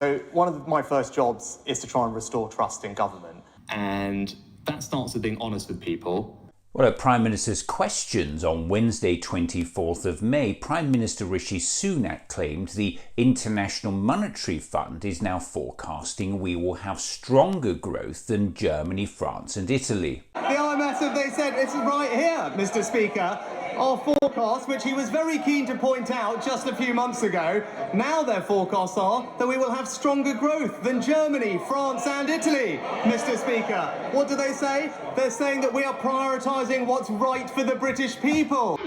So one of my first jobs is to try and restore trust in government. And that starts with being honest with people. Well, at Prime Minister's questions on Wednesday 24th of May, Prime Minister Rishi Sunak claimed the International Monetary Fund is now forecasting we will have stronger growth than Germany, France and Italy. The IMF, they said, it's right here, Mr. Speaker, our forecast, which he was very keen to point out just a few months ago. Now their forecasts are that we will have stronger growth than Germany, France and Italy, Mr. Speaker. What do they say? They're saying that we are prioritising what's right for the British people.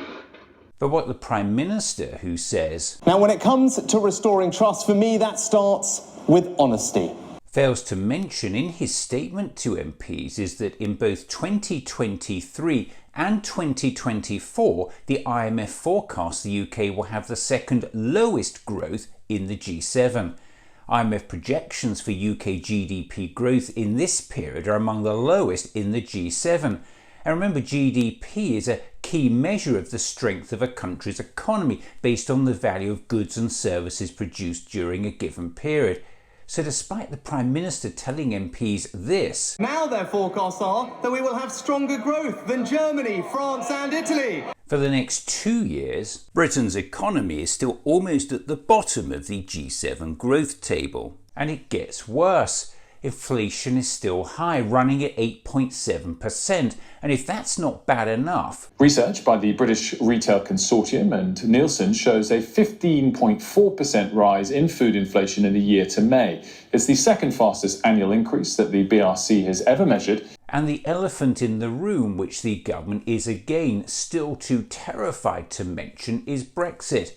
But what the Prime Minister, who says, now when it comes to restoring trust, for me that starts with honesty, fails to mention in his statement to MPs is that in both 2023 and 2024, the IMF forecasts the UK will have the second lowest growth in the G7. IMF projections for UK GDP growth in this period are among the lowest in the G7. And remember, GDP is a key measure of the strength of a country's economy based on the value of goods and services produced during a given period. So despite the Prime Minister telling MPs this, now their forecasts are that we will have stronger growth than Germany, France and Italy. For the next 2 years, Britain's economy is still almost at the bottom of the G7 growth table. And it gets worse. Inflation is still high, running at 8.7%. And if that's not bad enough... Research by the British Retail Consortium and Nielsen shows a 15.4% rise in food inflation in the year to May. It's the second fastest annual increase that the BRC has ever measured. And the elephant in the room, which the government is again still too terrified to mention, is Brexit.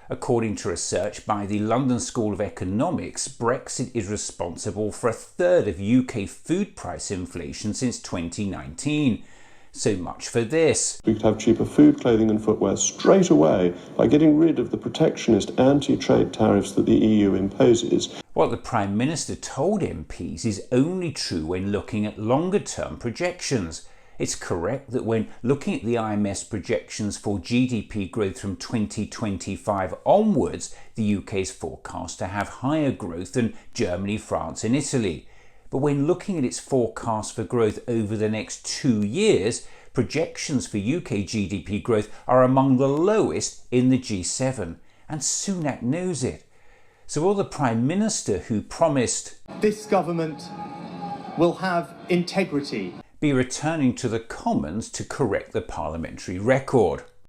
According to research by the London School of Economics, Brexit is responsible for a third of UK food price inflation since 2019. So much for this. We could have cheaper food, clothing and footwear straight away by getting rid of the protectionist anti-trade tariffs that the EU imposes. What the Prime Minister told MPs is only true when looking at longer-term projections. It's correct that when looking at the IMF's projections for GDP growth from 2025 onwards, the UK is forecast to have higher growth than Germany, France and Italy. But when looking at its forecast for growth over the next 2 years, projections for UK GDP growth are among the lowest in the G7. And Sunak knows it. So will the Prime Minister, who promised this government will have integrity, be returning to the Commons to correct the parliamentary record?